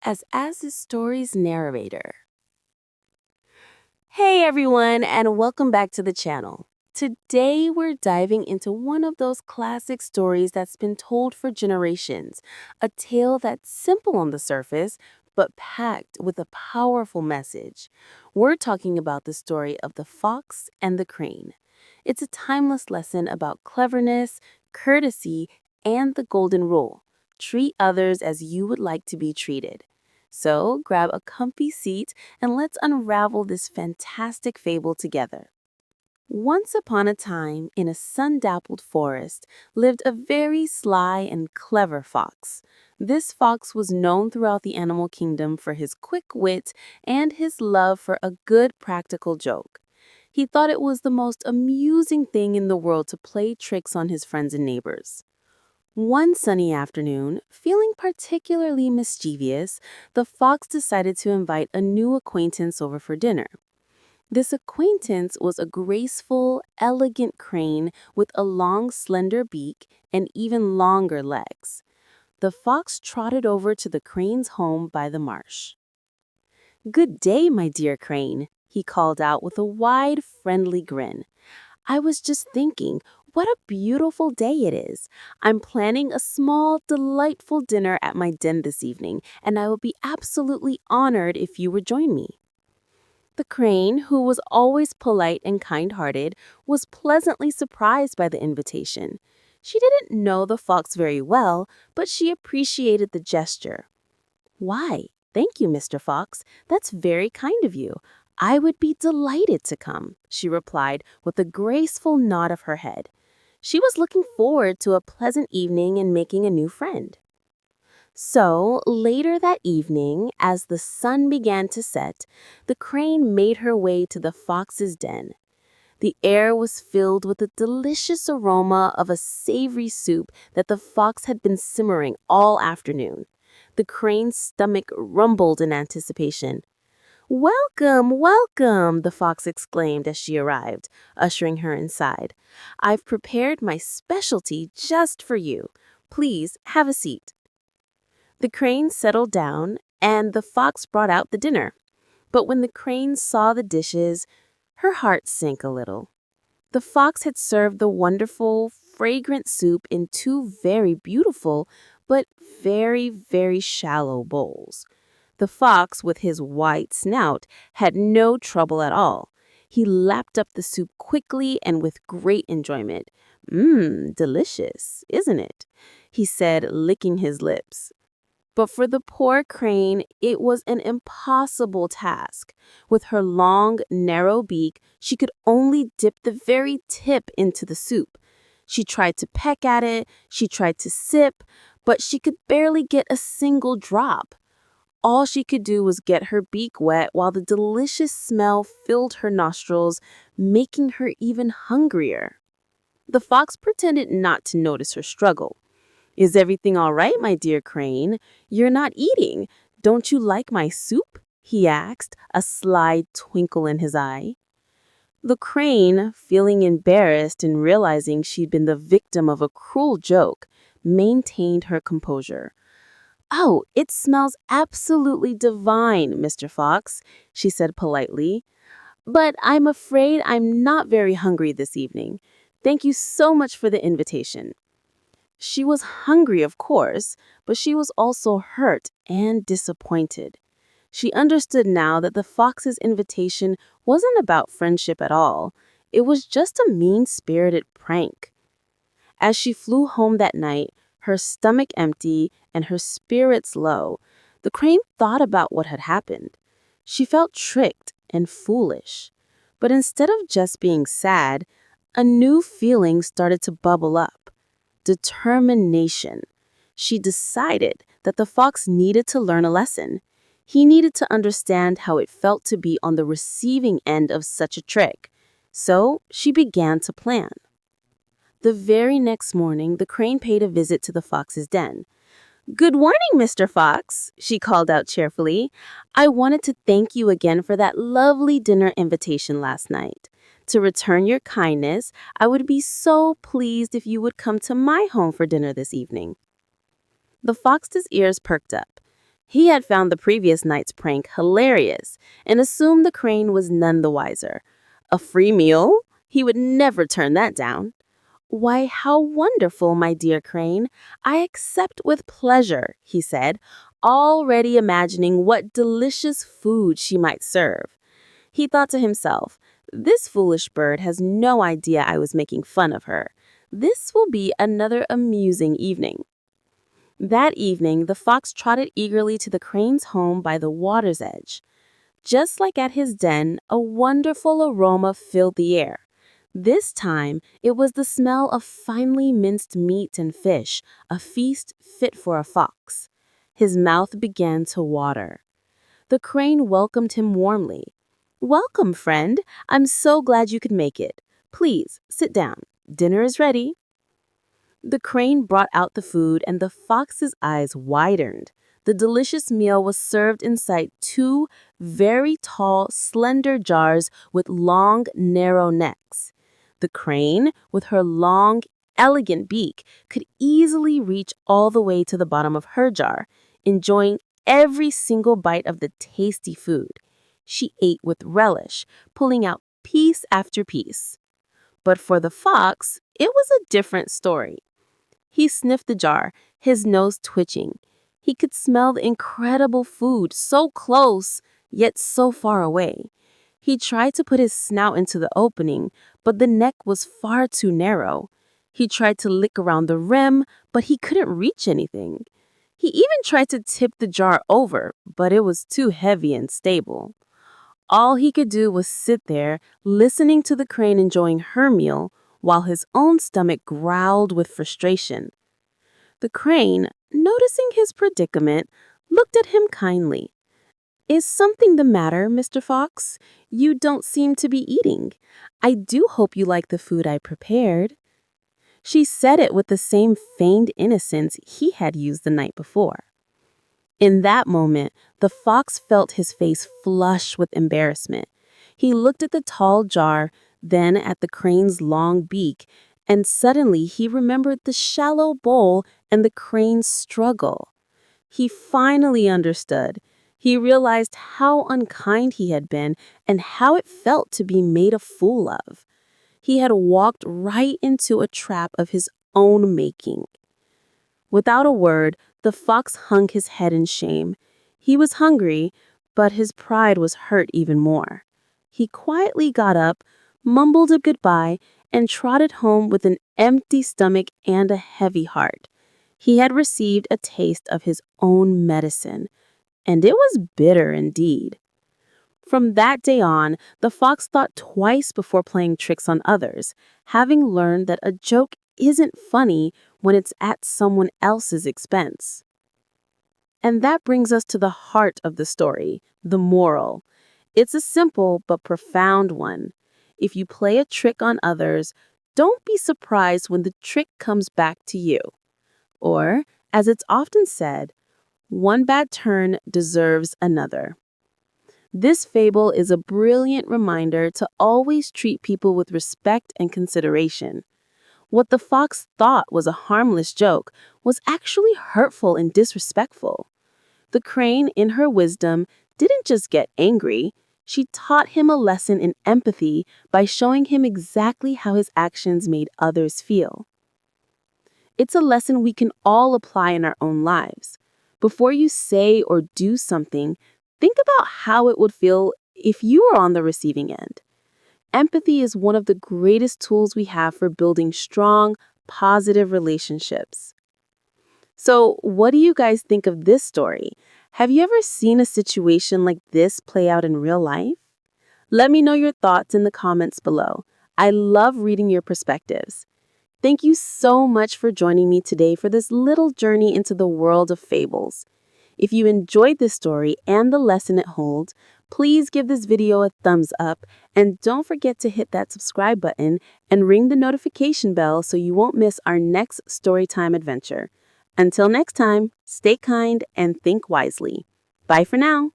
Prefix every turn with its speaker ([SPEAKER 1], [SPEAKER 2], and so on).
[SPEAKER 1] as the story's narrator. Hey everyone, and welcome back to the channel. Today we're diving into one of those classic stories that's been told for generations, a tale that's simple on the surface, but packed with a powerful message. We're talking about the story of the fox and the crane. It's a timeless lesson about cleverness, courtesy, and the golden rule. Treat others as you would like to be treated. So grab a comfy seat and let's unravel this fantastic fable together. Once upon a time, in a sun-dappled forest, lived a very sly and clever fox. This fox was known throughout the animal kingdom for his quick wit and his love for a good practical joke. He thought it was the most amusing thing in the world to play tricks on his friends and neighbors. One sunny afternoon, feeling particularly mischievous, the fox decided to invite a new acquaintance over for dinner. This acquaintance was a graceful, elegant crane with a long, slender beak and even longer legs. The fox trotted over to the crane's home by the marsh. "Good day, my dear crane," he called out with a wide, friendly grin. "I was just thinking, what a beautiful day it is. I'm planning a small, delightful dinner at my den this evening, and I will be absolutely honored if you would join me." The crane, who was always polite and kind-hearted, was pleasantly surprised by the invitation. She didn't know the fox very well, but she appreciated the gesture. "Why, thank you, Mr. Fox. That's very kind of you. I would be delighted to come," she replied with a graceful nod of her head. She was looking forward to a pleasant evening and making a new friend. So, later that evening, as the sun began to set, the crane made her way to the fox's den. The air was filled with the delicious aroma of a savory soup that the fox had been simmering all afternoon. The crane's stomach rumbled in anticipation. "Welcome, welcome," the fox exclaimed as she arrived, ushering her inside. "I've prepared my specialty just for you. Please have a seat." The crane settled down, and the fox brought out the dinner. But when the crane saw the dishes, her heart sank a little. The fox had served the wonderful, fragrant soup in two very beautiful, but very, very shallow bowls. The fox, with his white snout, had no trouble at all. He lapped up the soup quickly and with great enjoyment. Delicious, isn't it?" he said, licking his lips. But for the poor crane, it was an impossible task. With her long, narrow beak, she could only dip the very tip into the soup. She tried to peck at it, she tried to sip, but she could barely get a single drop. All she could do was get her beak wet while the delicious smell filled her nostrils, making her even hungrier. The fox pretended not to notice her struggle. "Is everything all right, my dear crane? You're not eating. Don't you like my soup?" he asked, a sly twinkle in his eye. The crane, feeling embarrassed and realizing she'd been the victim of a cruel joke, maintained her composure. "Oh, it smells absolutely divine, Mr. Fox," she said politely. "But I'm afraid I'm not very hungry this evening. Thank you so much for the invitation." She was hungry, of course, but she was also hurt and disappointed. She understood now that the fox's invitation wasn't about friendship at all. It was just a mean-spirited prank. As she flew home that night, her stomach empty and her spirits low, the crane thought about what had happened. She felt tricked and foolish. But instead of just being sad, a new feeling started to bubble up. Determination. She decided that the fox needed to learn a lesson. He needed to understand how it felt to be on the receiving end of such a trick. So she began to plan. The very next morning, the crane paid a visit to the fox's den. "Good morning, Mr. Fox," she called out cheerfully. "I wanted to thank you again for that lovely dinner invitation last night. To return your kindness, I would be so pleased if you would come to my home for dinner this evening." The fox's ears perked up. He had found the previous night's prank hilarious and assumed the crane was none the wiser. A free meal? He would never turn that down. "Why, how wonderful, my dear crane. I accept with pleasure," he said, already imagining what delicious food she might serve. He thought to himself, "This foolish bird has no idea I was making fun of her. This will be another amusing evening." That evening, the fox trotted eagerly to the crane's home by the water's edge. Just like at his den, a wonderful aroma filled the air. This time, it was the smell of finely minced meat and fish, a feast fit for a fox. His mouth began to water. The crane welcomed him warmly. "Welcome, friend. I'm so glad you could make it. Please, sit down. Dinner is ready." The crane brought out the food, and the fox's eyes widened. The delicious meal was served inside two very tall, slender jars with long, narrow necks. The crane, with her long, elegant beak, could easily reach all the way to the bottom of her jar, enjoying every single bite of the tasty food. She ate with relish, pulling out piece after piece. But for the fox, it was a different story. He sniffed the jar, his nose twitching. He could smell the incredible food so close, yet so far away. He tried to put his snout into the opening, but the neck was far too narrow. He tried to lick around the rim, but he couldn't reach anything. He even tried to tip the jar over, but it was too heavy and stable. All he could do was sit there, listening to the crane enjoying her meal, while his own stomach growled with frustration. The crane, noticing his predicament, looked at him kindly. "Is something the matter, Mr. Fox? You don't seem to be eating. I do hope you like the food I prepared." She said it with the same feigned innocence he had used the night before. In that moment, the fox felt his face flush with embarrassment. He looked at the tall jar, then at the crane's long beak, and suddenly he remembered the shallow bowl and the crane's struggle. He finally understood. He realized how unkind he had been and how it felt to be made a fool of. He had walked right into a trap of his own making. Without a word, the fox hung his head in shame. He was hungry, but his pride was hurt even more. He quietly got up, mumbled a goodbye, and trotted home with an empty stomach and a heavy heart. He had received a taste of his own medicine, and it was bitter indeed. From that day on, the fox thought twice before playing tricks on others, having learned that a joke isn't funny when it's at someone else's expense. And that brings us to the heart of the story, the moral. It's a simple but profound one. If you play a trick on others, don't be surprised when the trick comes back to you. Or, as it's often said, one bad turn deserves another. This fable is a brilliant reminder to always treat people with respect and consideration. What the fox thought was a harmless joke was actually hurtful and disrespectful. The crane, in her wisdom, didn't just get angry. She taught him a lesson in empathy by showing him exactly how his actions made others feel. It's a lesson we can all apply in our own lives. Before you say or do something, think about how it would feel if you were on the receiving end. Empathy is one of the greatest tools we have for building strong, positive relationships. So, what do you guys think of this story? Have you ever seen a situation like this play out in real life? Let me know your thoughts in the comments below. I love reading your perspectives. Thank you so much for joining me today for this little journey into the world of fables. If you enjoyed this story and the lesson it holds, please give this video a thumbs up and don't forget to hit that subscribe button and ring the notification bell so you won't miss our next storytime adventure. Until next time, stay kind and think wisely. Bye for now.